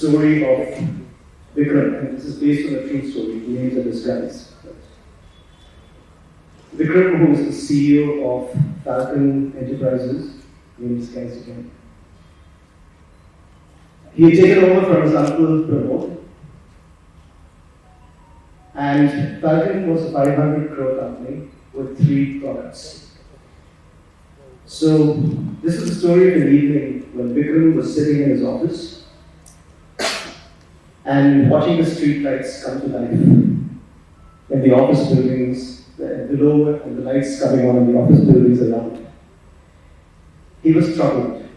story of Vikram, and this is based on a true story. The names are disguised. Vikram, who is the CEO of Falcon Enterprises, name disguised again. He had taken over from his uncle Pramod, and Falcon was a 500 crore company with 3 products. So, this is the story of an evening when Vikram was sitting in his office and watching the street lights come to life in the office buildings below and the lights coming on in the office buildings around. He was troubled.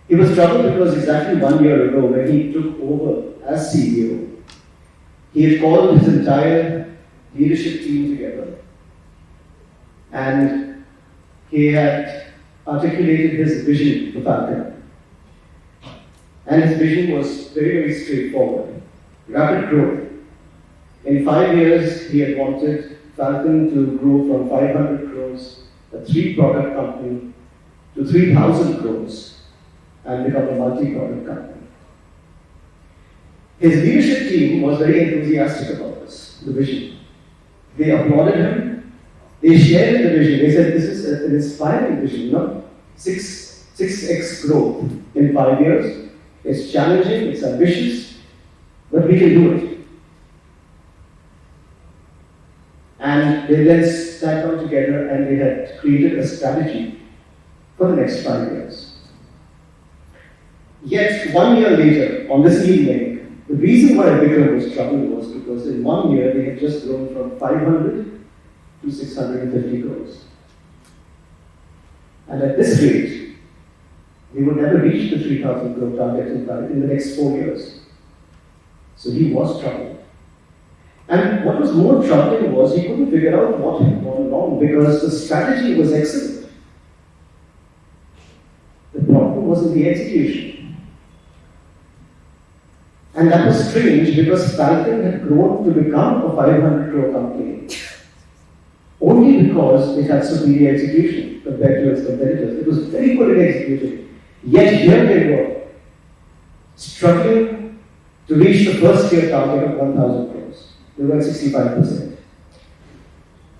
He was troubled because exactly 1 year ago, when he took over as CEO, he had called his entire leadership team together and he had articulated his vision for Falcon. And his vision was very, very straightforward. Rapid growth. In 5 years, he had wanted Falcon to grow from 500 crores, a 3-product company, to 3,000 crores and become a multi-product company. His leadership team was very enthusiastic about this, the vision. They applauded him. They shared the vision. They said, this is an inspiring vision, you know? 6x growth in 5 years. It's challenging, it's ambitious, but we can do it. And they then sat down together and they had created a strategy for the next 5 years. Yet, 1 year later, on this evening, the reason why Vikram was troubled was because in 1 year they had just grown from 500 to 650 crores. And at this rate, they would never reach the 3,000 crore target in the next 4 years. So he was troubled. And what was more troubling was he couldn't figure out what had gone wrong because the strategy was excellent. The problem was in the execution. And that was strange because Falcon had grown to become a 500 crore company only because it had superior execution compared to its competitors. It was very good at executing. Yet here they were, struggling to reach the first year target of 1,000 crores. They were at 65%.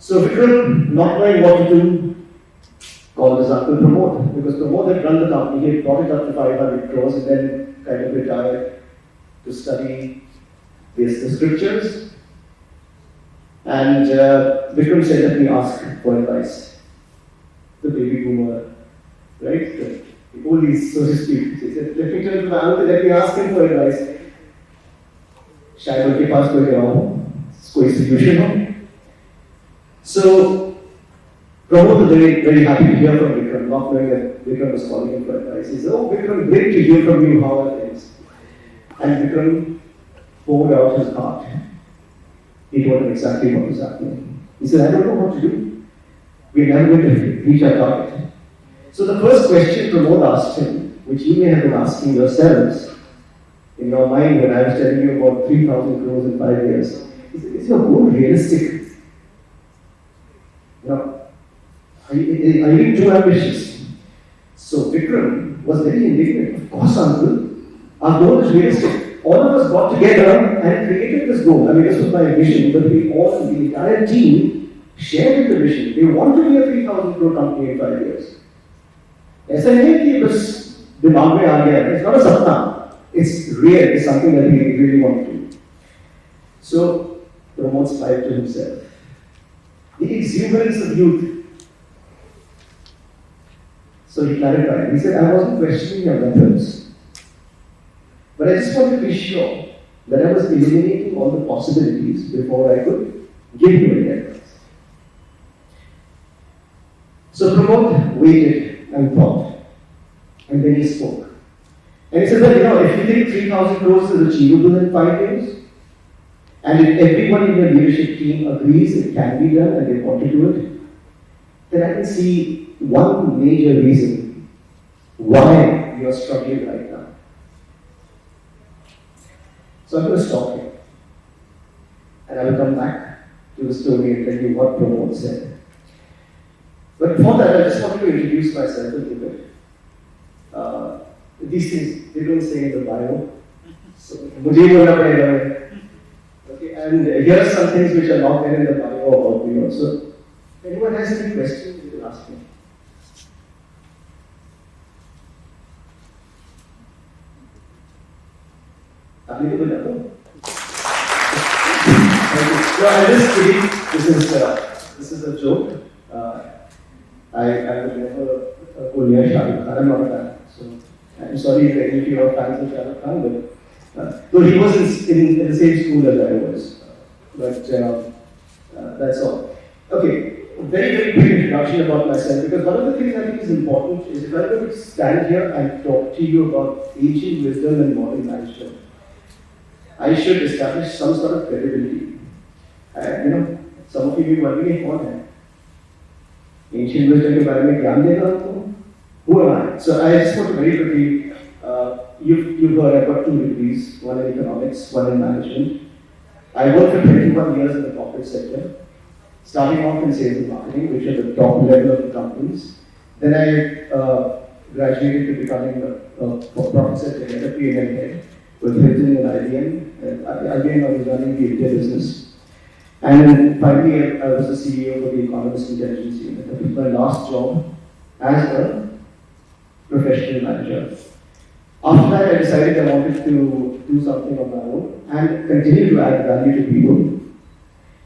So Vikram, not knowing what to do, called his uncle Pramod, because Pramod had run the company, he had brought it up to 500 crores and then kind of retired to study the scriptures. And Vikram said, let me ask for advice. The baby boomer, right? The oldies, so to speak. He said, let me turn to my uncle, let me ask him for advice. शायद उनके पास कोई जवाब हो, कोई solution हो. So Pramod was very, very happy to hear from Vikram, not knowing that Vikram was calling him for advice. He said, oh Vikram, great to hear from you, how are things? And Vikram poured out his heart. He told him exactly what was happening. He said, I don't know what to do. We're never going to reach our target. So the first question Pramod asked him, which you may have been asking yourselves in your mind when I was telling you about 3,000 crores in 5 years, he said, is your goal realistic? You know, are you being too ambitious? So Vikram was very indignant. Of course, uncle, our goal is realistic. All of us got together and created this goal. I mean, this was my vision, but we all, the entire team, shared the vision. They want to be a 3,000 crore company in 5 years. ऐसा नहीं है कि बस दिमाग में आ गया. It's not a sapna. It's real. It's something that we really want to do. So Pramod smiled to himself. The exuberance of youth. So he clarified. He said, I wasn't questioning your methods, but I just wanted to be sure that I was eliminating all the possibilities before I could give you any advice. So Pramod waited and thought, and then he spoke. And he said, well, you know, if you think 3,000 crores is achievable in 5 years, and if everyone in your leadership team agrees it can be done and they want to do it, then I can see one major reason why you are struggling right now. So I'm going to stop here. And I will come back to the story and tell you what Pramod said. But before that, I just wanted to introduce myself a little bit. These things, they don't say in the bio. So, मुझे बोलना पड़ेगा मैं. Okay, and here are some things which are not there in the bio about me also. Anyone has any questions, you can ask me. आपने तो बोला तो. No, I'm just kidding. This is a joke. I would never go near Shah Rukh Khan. I'm not a fan. So I'm sorry if any of you are fans of Shah Rukh Khan, but though he was in the same school as I was. But that's all. Okay, a very, very quick introduction about myself, because one of the things I think is important is if I'm going to stand here and talk to you about ancient wisdom and modern management, I should establish some sort of credibility. And some of you will be wondering, what है? Ancient wisdom के बारे में ज्ञान देगा आपको? Who am I? So I just want to very quickly, you've heard I've got 2 degrees, one in economics, one in management. I worked for 21 years in the corporate sector, starting off in sales and marketing, which are the top level of the companies. Then I graduated to becoming a professor at a P&L head with Hilton and IBM. IBM, I was running the India business. And then finally, I was the CEO for the Economist Intelligence Unit. That was my last job as a professional manager. After that, I decided I wanted to do something on my own and continue to add value to people.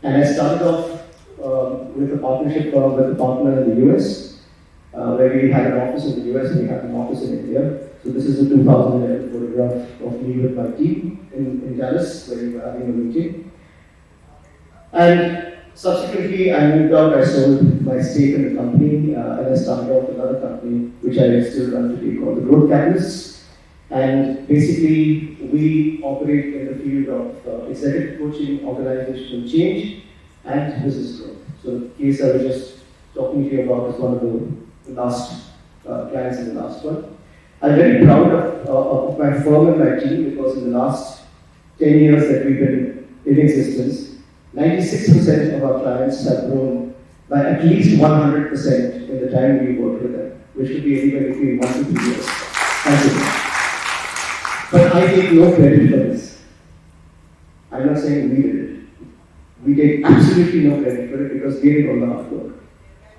And I started off with a partnership firm with a partner in the US, where we had an office in the US and we had an office in India. So this is a 2011 photograph of me with my team in Dallas, where we were having a meeting. And subsequently, I moved out, I sold my stake in the company, and I started off another company, which I still run today, called the Growth Catalysts. And basically, we operate in the field of executive coaching, organizational change, and business growth. So the case I was just talking to you about is one of the last clients in the last one. I'm very proud of my firm and my team, because in the last 10 years that we've been in existence, 96% of our clients have grown by at least 100% in the time we work with them, which should be anywhere between 1 to 3 years. Thank you. But I take no credit for this. I'm not saying we did it. We take absolutely no credit for it, because they did all the hard work.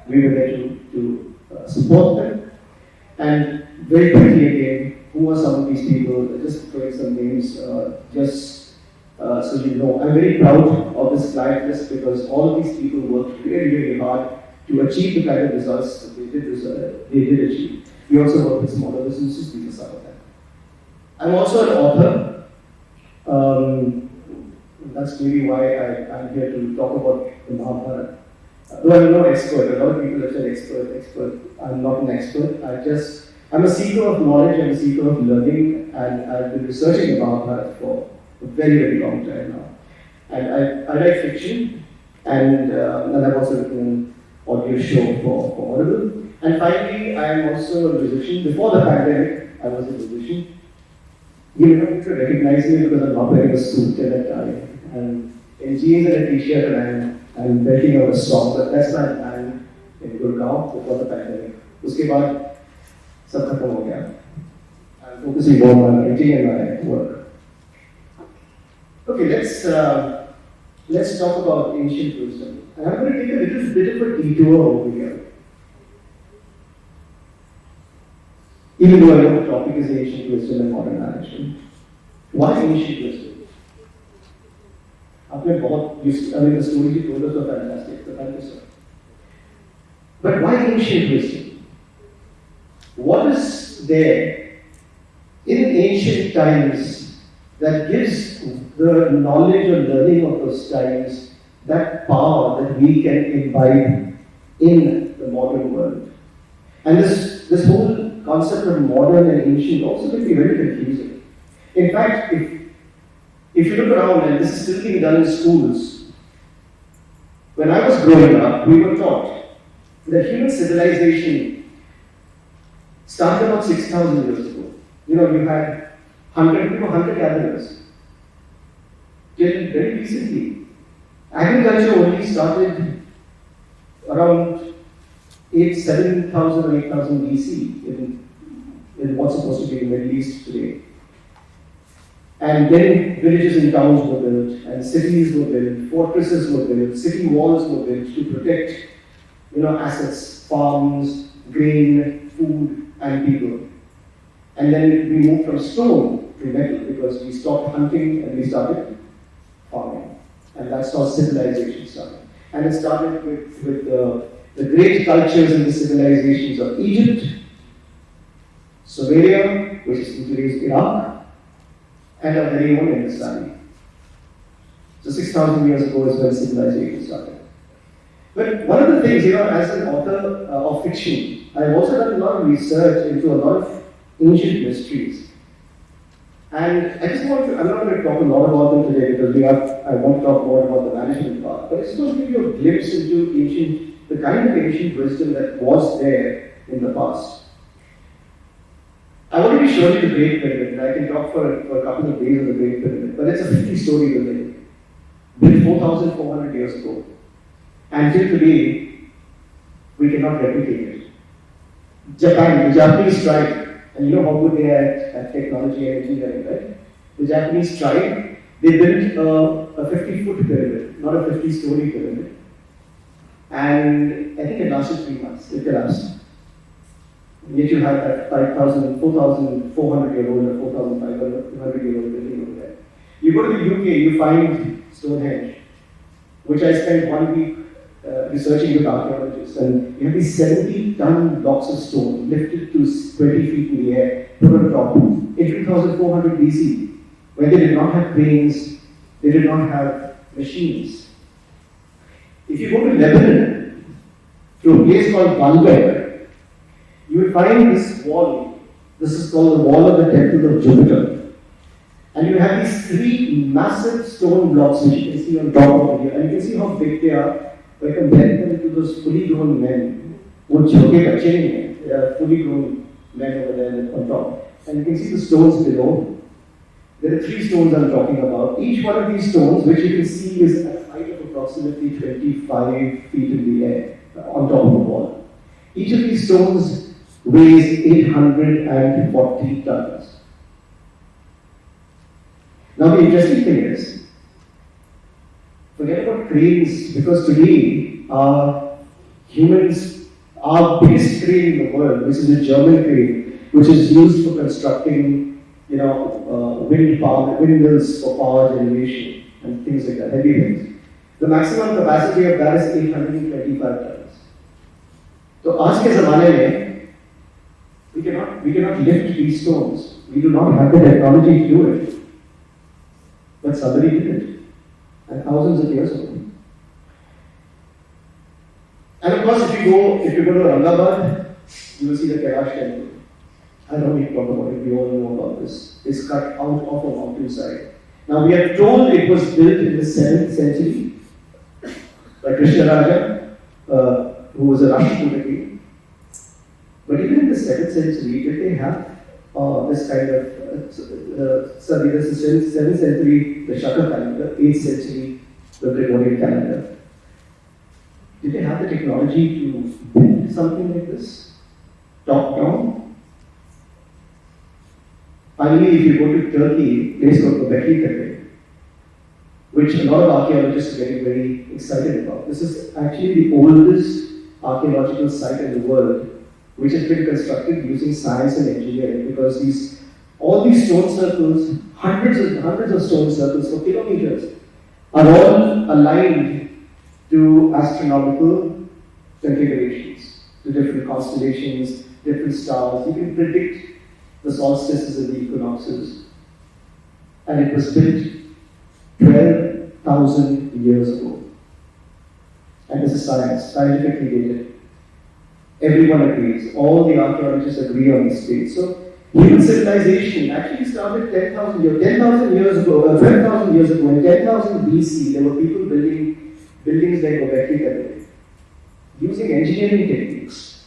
We were there to support them. And very quickly again, who are some of these people? Just throwing some names, so you know, I'm very proud of this client list, because all of these people worked really, really hard to achieve the kind of results that they did achieve. We also work with smaller businesses, these are some of them. I'm also an author. That's maybe why I'm here to talk about the Mahabharata. Though I'm no expert, a lot of people have said expert. I'm not an expert. I'm a seeker of knowledge, I'm a seeker of learning, and I've been researching the Mahabharata for a very, very long time now. And I write fiction, and I've also written an audio show for Audible. And finally, I am also a musician. Before the pandemic, I was a musician. You don't need to recognize me because I'm not wearing a suit and a tie. I'm in jeans and a t-shirt, and I'm belting out a song, but that's my plan in Gurgaon before the pandemic. Uske baad, sab khatam ho gaya. I'm focusing more on my writing and my work. Okay, let's talk about ancient wisdom. And I'm going to take a little bit of a detour over here. Even though I know the topic is ancient wisdom and modern management. Why ancient wisdom? I mean, the stories you told us are fantastic, so thank you, sir. But why ancient wisdom? What is there in ancient times that gives the knowledge or learning of those times that power that we can imbibe in the modern world? And this whole concept of modern and ancient also can be very confusing. In fact, if you look around, and this is still being done in schools, when I was growing up, we were taught that human civilization started about 6,000 years ago. You had hunter-gatherers. Till very recently, agriculture only started around 7,000 or 8,000 BC in what's supposed to be the Middle East today. And then villages and towns were built, and cities were built, fortresses were built, city walls were built to protect, assets, farms, grain, food, and people. And then we moved from stone to metal because we stopped hunting and we started farming. And that's how civilization started. And it started with the great cultures and the civilizations of Egypt, Sumeria, which is in today's Iraq, and our very own Indus Valley. So 6,000 years ago is when civilization started. But one of the things, as an author of fiction, I've also done a lot of research into a lot of ancient mysteries. And I'm not going to talk a lot about them today because I want to talk more about the management part, but I just want to give you a glimpse into the kind of ancient wisdom that was there in the past. I want to be showing you the Great Pyramid, and I can talk for a couple of days on the Great Pyramid, but it's a 50-story building, built 4,400 years ago. Until today, we cannot replicate it. Japan, the Japanese tried. And you know how good they are at technology and engineering, right? The Japanese tried, they built a 50-foot pyramid, not a 50-story pyramid. And I think it lasted 3 months, it collapsed. Yet you have that 4,400-year-old or 4,500-year-old building over there. You go to the UK, you find Stonehenge, which I spent 1 week researching with archaeologists, and you have these 70-ton blocks of stone lifted to 20 feet in the air, put on top, in 2400 BC, where they did not have cranes, they did not have machines. If you go to Lebanon, to a place called Baalbek, you will find this wall. This is called the wall of the Temple of Jupiter. And you have these 3 massive stone blocks which you can see on top of here, and you can see how big they are. By comparing them to those fully grown men, which they are fully grown men over there on top. And you can see the stones below. There are 3 stones I'm talking about. Each one of these stones, which you can see is at a height of approximately 25 feet in the air, on top of the wall. Each of these stones weighs 840 tons. Now the interesting thing is, forget about cranes, because today our biggest crane in the world, which is a German crane, which is used for constructing, windmills for power generation and things like that, heavy things. The maximum capacity of that is 825 tons. So, aaj ke zamane mein, we cannot lift these stones. We do not have the technology to do it. But somebody did it. And thousands of years ago. And of course, if you go to Aurangabad, you will see the Kailash temple. I don't need to talk about it, we all know about this. It's cut out of a mountainside. Now we are told it was built in the 7th century by Krishna Raja, who was a Rashtrakuta king. But even in the 7th century, did they have this kind of this is 7th century, the Shaka calendar, 8th century, the Gregorian calendar. Did they have the technology to build something like this? Top down? Finally, if you go to Turkey, a place called Göbekli Tepe, which a lot of archaeologists are getting very excited about. This is actually the oldest archaeological site in the world which has been constructed using science and engineering, because all these stone circles, hundreds of stone circles for kilometers, are all aligned to astronomical configurations, to different constellations, different stars. You can predict the solstices and the equinoxes. And it was built 12,000 years ago. And this is science, scientifically dated. Everyone agrees. All the archaeologists agree on this date. So, human civilization actually started 10,000 years ago, 12,000 years ago. In 10,000 BC, there were people building buildings like Göbekli Tepe, using engineering techniques.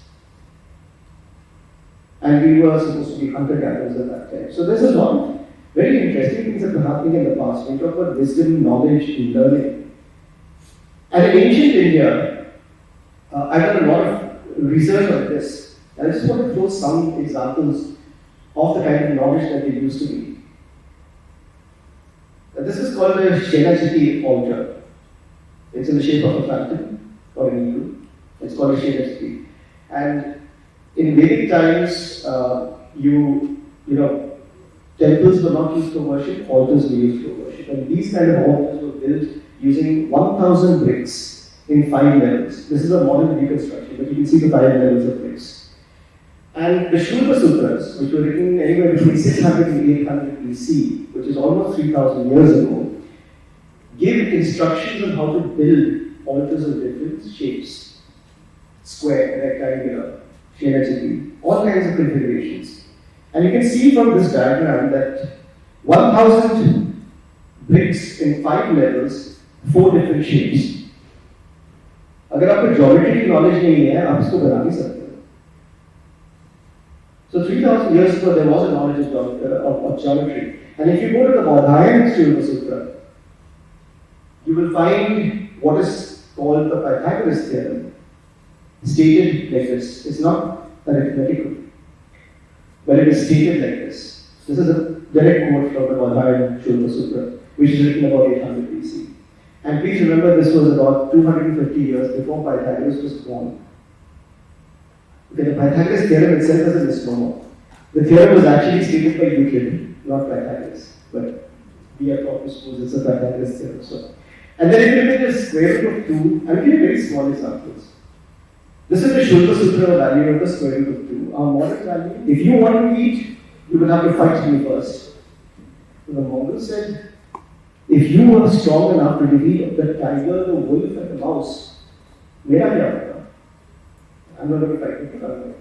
And we were supposed to be hunter-gatherers at that time. So there's a lot of very interesting things that were happening in the past. We talk about wisdom, knowledge, and learning. And in ancient India, I've done a lot of research on this. And I just want to throw some examples of the kind of knowledge that there used to be. This is called a Shenachiti altar. It's in the shape of a falcon or an eagle. It's called a Shenachiti. And in Vedic times, temples were not used for worship, altars were used for worship. And these kind of altars were built using 1,000 bricks in 5 levels. This is a modern reconstruction, but you can see the 5 levels of bricks. And the Shulva Sutras, which were written anywhere between 600 and 800 BC, which is almost 3,000 years ago, give instructions on how to build altars of different shapes. Square, rectangular, Shenachiti, all kinds of configurations. And you can see from this diagram that 1,000 bricks in 5 levels, 4 different shapes. अगर आपको geometry की knowledge नहीं है, आप इसको बना नहीं सकते. So 3,000 years ago, there was a knowledge of geometry. And if you go to the Bodhayan Shulva Sutra, you will find what is called the Pythagoras theorem, stated like this. It's not arithmetical, but it is stated like this. This is a direct quote from the Bodhayan Shulva Sutra, which is written about 800 BC. And please remember, this was about 250 years before Pythagoras was born. Okay, the Pythagoras theorem itself is a misnomer. The theorem was actually stated by Euclid, not Pythagoras. But we are taught to suppose it's a Pythagoras theorem. So. And then if you look at the square root of 2, I'll give you very small examples. This is the Shulva Sutra value of the square root of 2. Our modern value, if you want to eat, you will have to fight me first. So the Mongol said, if you are strong enough to defeat the tiger, the wolf, and the mouse, mera kya hoga? I'm not going to fight with you.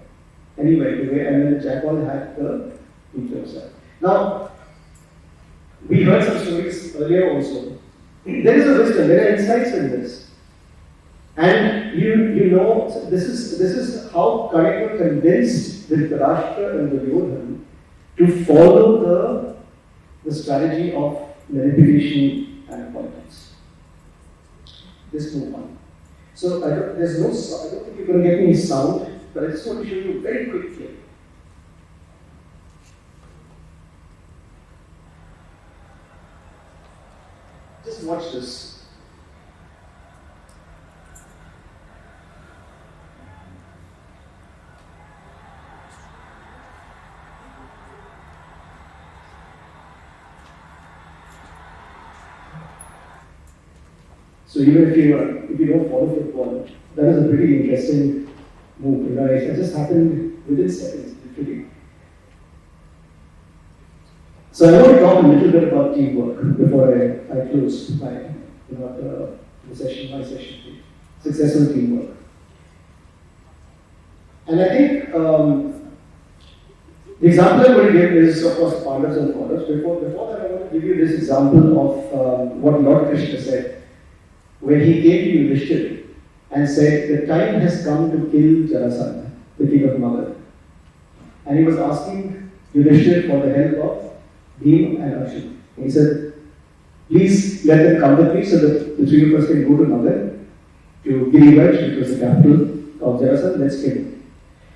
Anyway, and then the jackal had the eat yourself. Now, we heard some stories earlier also. There is a wisdom, there are insights in this. And you know, this is how Kanaka convinced Dhritarashtra and Duryodhana to follow the strategy of manipulation and politics. Just move on. So I don't think you're going to get any sound, but I just want to show you very quickly. Just watch this. So even if you don't follow football, that is a pretty interesting move. It just happened within seconds, literally. So I want to talk a little bit about teamwork before I close my session. Successful teamwork. And I think the example I'm going to give is, of course, Pandavas and Kauravas. Before that, I want to give you this example of what Lord Krishna said when he came to Yudhishthira and said, the time has come to kill Jarasandha, the king of Magadha. And he was asking Yudhishthira for the help of Bhima and Arjuna. He said, please let them come with me so that the 3 of us can go to Magadha, to Girivaj, which was the capital of Jarasandha. Let's kill him.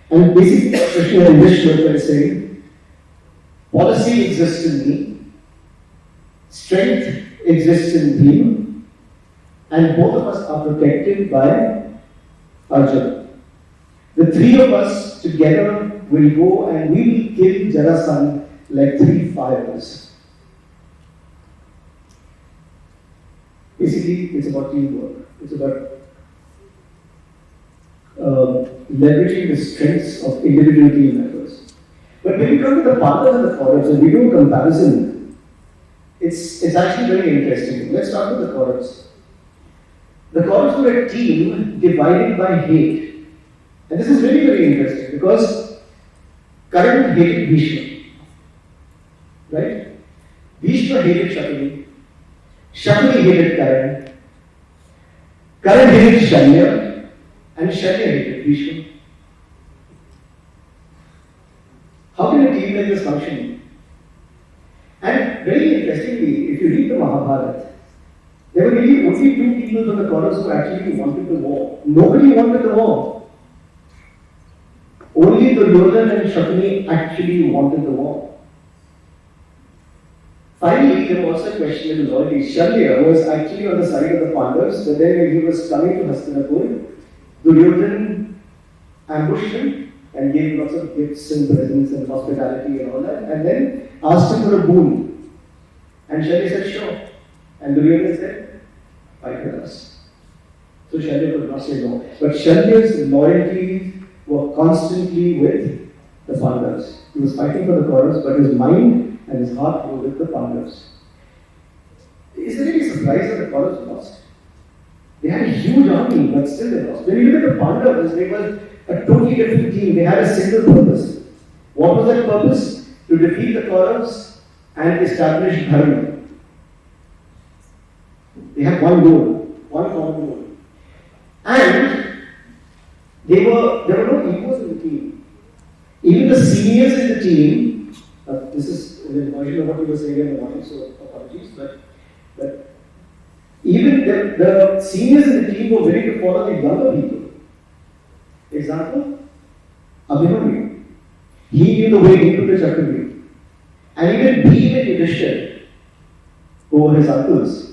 And basically, Krishna in this shloka is saying, policy exists in me, strength exists in Bhima, and both of us are protected by Arjuna. The 3 of us together will go and we will kill Jarasandha like 3 fires. Basically, it's about teamwork. It's about leveraging the strengths of individual team members. But when we come to the Pandavas and the Kauravas and we do a comparison, it's actually very interesting. Let's start with the Kauravas. The Kauravas were a team divided by hate. And this is really very interesting because Karan hated Bhishma. Right? Bhishma hated Shakuni. Shakuni hated Karan. Karan hated Shalya. And Shalya hated Bhishma. How can a team like this function? And very interestingly, if you read the Mahabharata, there were really only 2 people from the Kauravas who actually wanted the war. Nobody wanted the war. Only Duryodhana and Shakuni actually wanted the war. Finally, there was also a question in loyalty. Shalya was actually on the side of the Pandavas, but then when he was coming to Hastinapur, Duryodhan ambushed him and gave him lots of gifts and presents and hospitality and all that, and then asked him for a boon. And Shalya said, sure. And Duryodhan said, fight with us. So Shalya could not say no. But Shalya's loyalty were constantly with the Pandavas. He was fighting for the Kauravas, but his mind and his heart were with the Pandavas. Is there any surprise that the Kauravas lost? They had a huge army, but still they lost. When you look at the Pandavas, they were a totally different team. They had a single purpose. What was that purpose? To defeat the Kauravas and establish Dharma. They had one goal, one common goal. And there were no egos in the team. Even the seniors in the team, this is a version of what you were saying in the morning, so apologies, but even the seniors in the team were willing to follow the younger people. Example, Abhimanyu. He knew the way into the Chakravarti. And even Bhima and Yudhishthira, who were his uncles,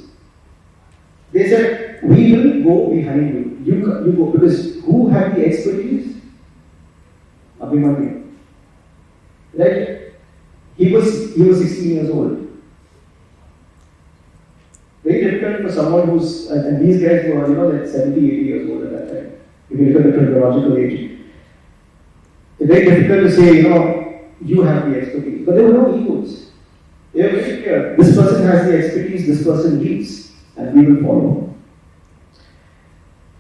they said, we will go behind you. You go. Because who had the expertise? Abhimanyu. Right? He was 16 years old. Very difficult for someone who's, and these guys were, like 70, 80 years old at that time. If you look at the chronological age. It's very difficult to say, you have the expertise. But there were no egos. They were very clear. This person has the expertise, this person leads, and we will follow.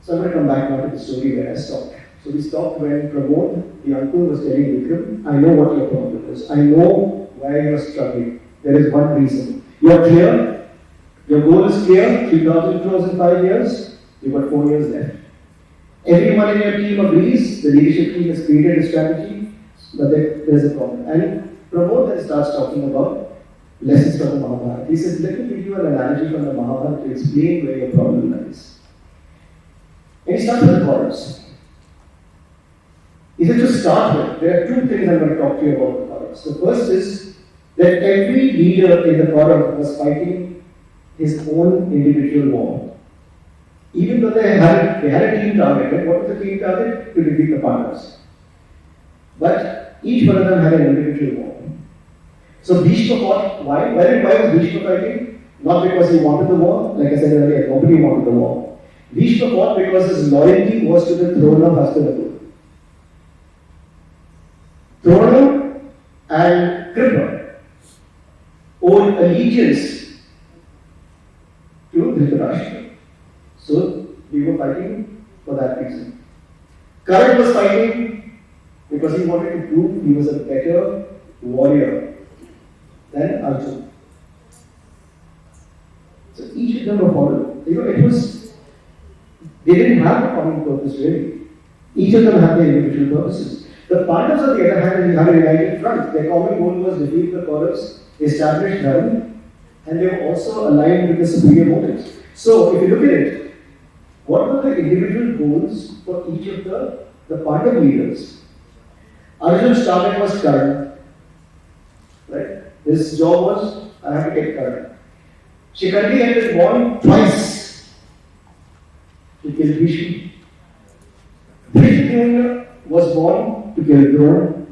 So I'm going to come back now to the story where I stopped. So we stopped when Pramod, the uncle, was telling Vikram, I know what your problem is. I know why you are struggling. There is one reason. You are clear. Your goal is clear. 3,000 crores in 5 years. You've got 4 years left. Everyone in your team agrees. The leadership team has created a strategy, but there's a problem. And Pramod then starts talking about lessons from the Mahabharata. He says, let me give you an analogy from the Mahabharata to explain where your problem lies. And he starts with the Kauravas. He said, to start with, there are two things I'm going to talk to you about the Kauravas. The first is that every leader in the Kauravas was fighting his own individual war. Even though they had a team target, right? What was the team target? To defeat the Pandavas. But each one of them had an individual war. So Bhishma fought. Why? Why was Bhishma fighting? Not because he wanted the war. Like I said earlier, nobody wanted the war. Bhishma fought because his loyalty was to the throne of Hastinapur. Drona and Kripa owed allegiance to Dhritarashtra. So we were fighting for that reason. Karan was fighting because he wanted to prove he was a better warrior than Arjuna. So each of them were followed. They didn't have a common purpose really. Each of them had their individual purposes. The Pandavas, on the other hand, had a united front. Their common goal was to defeat the Kauravas, establish Dharma, and they were also aligned with the superior motives. So, if you look at it, what were the individual goals for each of the Pandav leaders? Arjun's target was Karan. Right? His job was, I have to get Karan. Shikhandi had been born twice to kill Bhishma. Bhishma was born to kill Drona.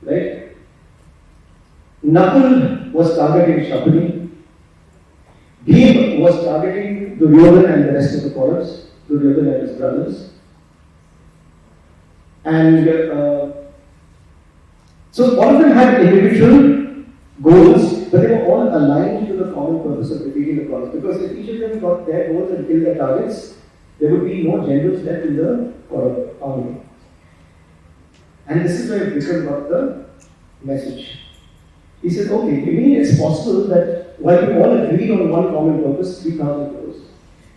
Right? Nakul was targeting Shakuni. Bhim was targeting Duryodhan and the rest of the Kauravas, Duryodhan and his brothers. And so all of them had individual goals, but they were all aligned to the common purpose of defeating the Kauravas. Because if each of them got their goals and killed their targets, there would be no generals left in the Kaurav army. And this is where Vikram got the message. He said, okay, you mean it's possible that while we all agree on one common purpose, 3,000 crores,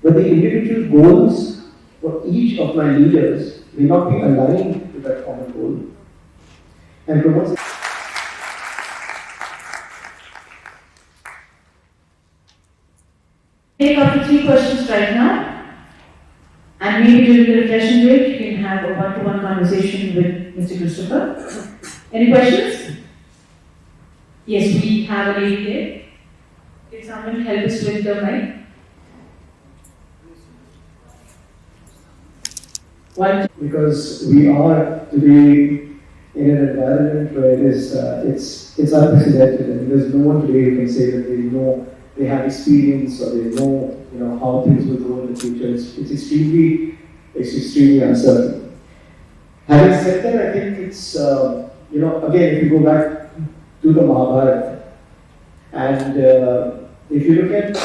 but the individual goals for each of my leaders may not be aligned to that common goal. And Pramod take up to 3 questions right now. And maybe during the refreshment break, you can have a one-to-one conversation with Mr. Christopher. Any questions? Yes, we have a lady there. Can someone help us with the mic? One. Because we are today in an environment where it's unprecedented, and there's no one today who can say that they have experience or they know how things will go in the future. It's extremely uncertain. Having said that, I think it's again, if you go back to the Mahabharata, and if you look at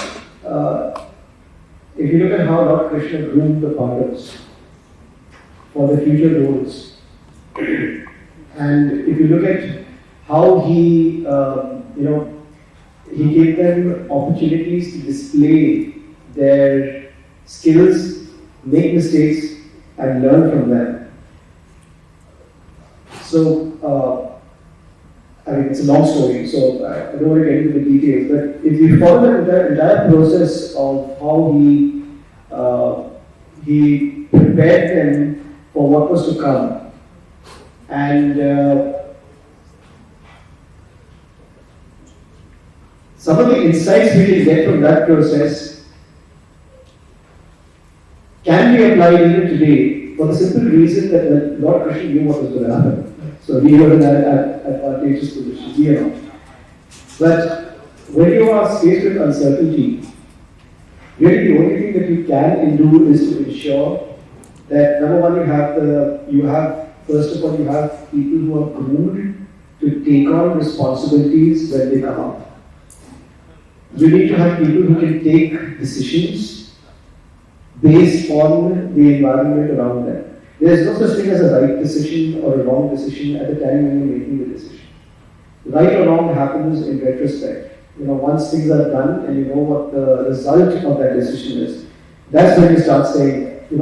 how Lord Krishna groomed the Pandavas for the future roles, and if you look at how he gave them opportunities to display their skills, make mistakes, and learn from them. So, it's a long story, so I don't want to get into the details, but if you follow the entire process of how he prepared them for what was to come, and some of the insights we can get from that process can be applied even today for the simple reason that Lord Krishna knew what was going to happen. So we were in an advantageous position, But when you are faced with uncertainty, really the only thing that you can do is to ensure that number one, you have people who are groomed to take on responsibilities when they come up. You need to have people who can take decisions based on the environment around them. There is no such thing as a right decision or a wrong decision at the time when you're making the decision. Right or wrong happens in retrospect. Once things are done and you know what the result of that decision is, that's when you start saying, it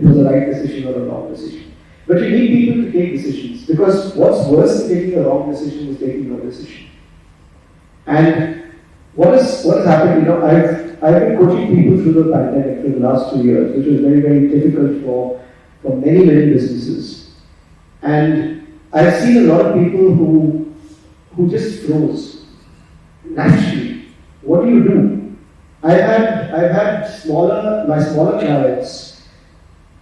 was a right decision or a wrong decision. But you need people to take decisions, because what's worse than taking a wrong decision is taking no decision. And what has happened, I've been coaching people through the pandemic for the last 2 years, which was very, very difficult for many, many businesses. And I've seen a lot of people who just froze naturally. What do? I've had my smaller clients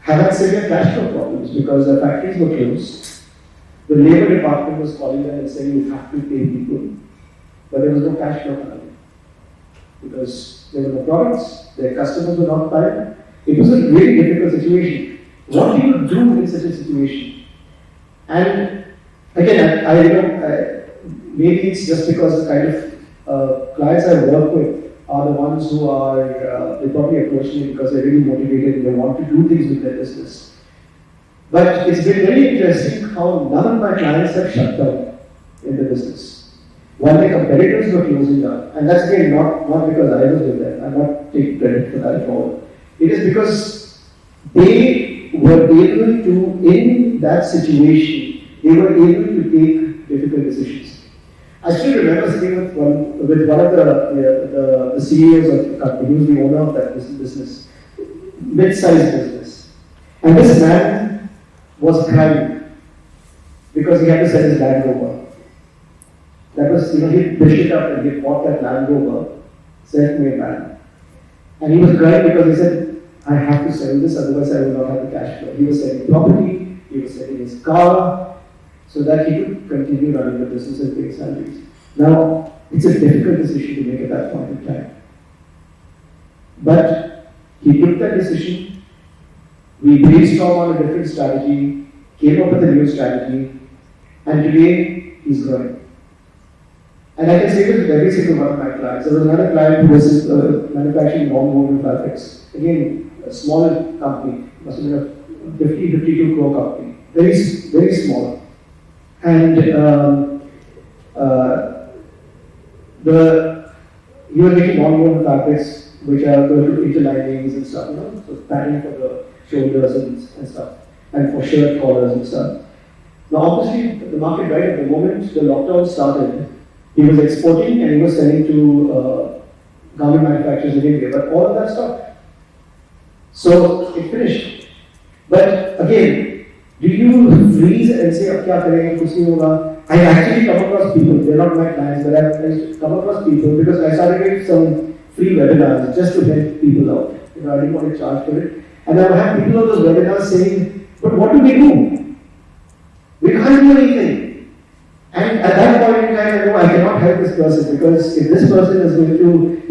have had severe cash flow problems because their factories were closed. The labor department was calling them and saying, you have to pay people. But there was no cash flow coming because there were no products, their customers were not buying. It was a really difficult situation. What do you do in such a situation? And again, maybe it's just because the kind of clients I work with are the ones who they probably approach me because they're really motivated and they want to do things with their business. But it's been very interesting how none of my clients have shut down in the business. While their competitors were closing down, and that's again not because I was with them, I'm not taking credit for that at all. It is because they were able to, in that situation, they were able to take difficult decisions. I still remember sitting with one of the CEOs of the company, who was the owner of that business, mid-sized business. And this man was crying because he had to sell his Land Rover. That was, he pushed it up and he bought that Land Rover, self-made man. And he was crying because he said, I have to sell this, otherwise I will not have the cash flow. He was selling property, he was selling his car, so that he could continue running the business and pay salaries. Now, it's a difficult decision to make at that point in time. But he took that decision, we brainstormed on a different strategy, came up with a new strategy, and today he's growing. And I can say this with every single one of my clients. There was another client who was manufacturing non-woven fabrics. Again, a smaller company, must have been a 52 crore company, very, very small. And he was making non-woven fabrics, which are the interlinings and stuff, so padding for the shoulders and stuff, and for shirt collars and stuff. Now, obviously, the market right at the moment the lockdown started, he was exporting and he was selling to garment manufacturers in India, but all of that stopped. So it finished. But again, Do you freeze and say, अब क्या करेंगे कुछ नहीं होगा? I actually come across people, they're not my clients, but I've come across people because I started getting some free webinars just to help people out. You know, I didn't want to charge for it. And I would have people on those webinars saying, but what do we do? We can't do anything. And at that point in time, I know I cannot help this person because if this person is going to,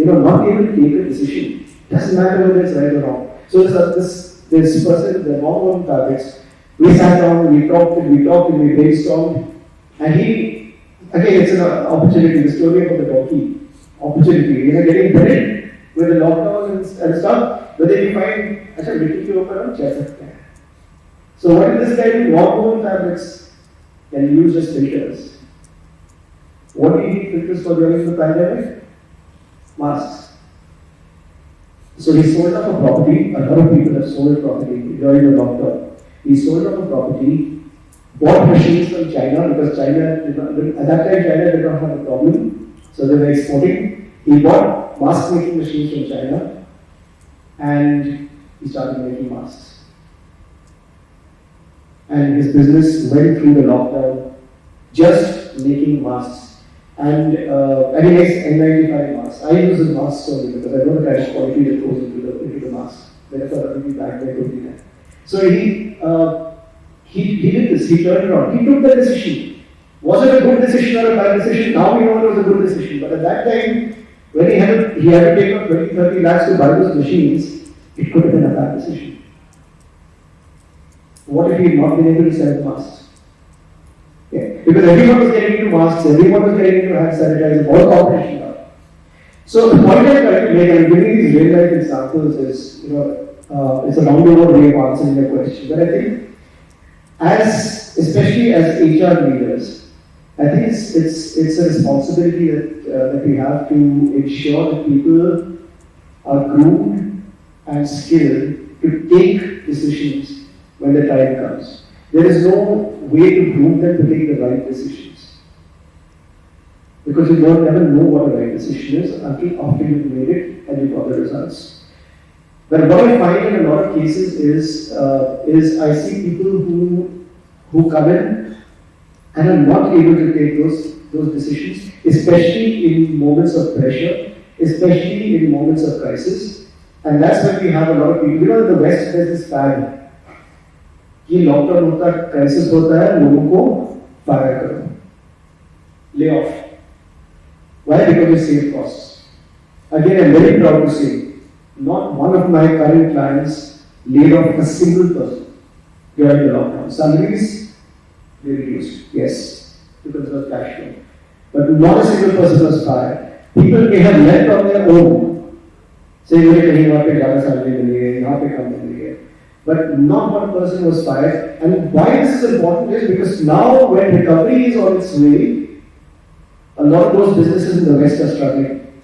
not able to take a decision, doesn't matter whether it's right or wrong. So this person, the mom fabrics, we sat down, we talked, and we brainstormed, and he, again, it's an opportunity, the story about the donkey, opportunity, getting buried with the lockdown and stuff, but then you find, actually, we took you over and check it. So what did this guy do? Warm fabrics can use as filters. What do you need filters for during the pandemic? Masks. So he sold off a property, a lot of people have sold property during the lockdown. He sold off a property, bought machines from China because China, at that time China did not have a problem, so they were exporting. He bought mask making machines from China and he started making masks. And his business went through the lockdown just making masks. And he makes N95 masks. I use his masks only because I know the kind of quality that goes into the mask. Therefore, I will be back there totally there. So he did this, he turned around, he took the decision. Was it a good decision or a bad decision? Now we know it was a good decision. But at that time, when he had to take up 20-30 lakhs to buy those machines, it could have been a bad decision. What if he had not been able to sell the masks? Yeah. Because everyone was getting into masks, everyone was getting into hand sanitizer, all competition now. So the point I'm trying to make, I'm giving these real life examples is, it's a roundabout way of answering your question. But I think, especially as HR leaders, I think it's a responsibility that we have to ensure that people are groomed and skilled to take decisions when the time comes. There is no way to groom them to take the right decisions. Because you don't ever know what the right decision is until after you've made it and you've got the results. But what I find in a lot of cases is I see people who come in and are not able to take those decisions, especially in moments of pressure, especially in moments of crisis. And that's when we have a lot of people. In the West there's this fad. ये lockdown होता है, crisis होता है, लोगों को fire करो, lay off. Why? Because we save costs. Again, I'm very proud to say, not one of my current clients laid off a single person during the lockdown. Salaries, they reduced, yes, to conserve cash flow. But not a single person was fired. People may have left on their own, saying, मुझे कहीं वहाँ पे ज़्यादा salary मिली है, यहाँ पे कम मिली है. But not one person was fired. And why this is important is because now when recovery is on its way, a lot of those businesses in the West are struggling.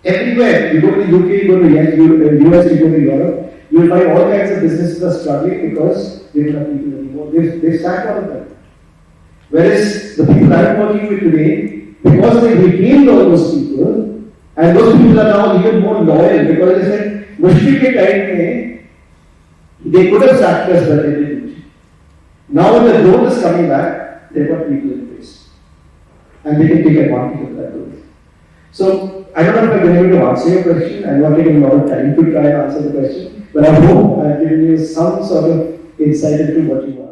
Everywhere, you go to the UK, you go to the US, you go to Europe, you will find all kinds of businesses are struggling because they don't have people anymore. They've sacked all of them. Whereas the people I'm working with today, because they retained all those people, and those people are now even more loyal because they said, मुश्किल के time में they could have sacked us, but they didn't. Now when the growth is coming back, they've got people in place. And they can take advantage of that growth. So, I don't know if I've been able to answer your question. I'm not taking a lot of time to try and answer the question. But I hope I've given you some sort of insight into what you want.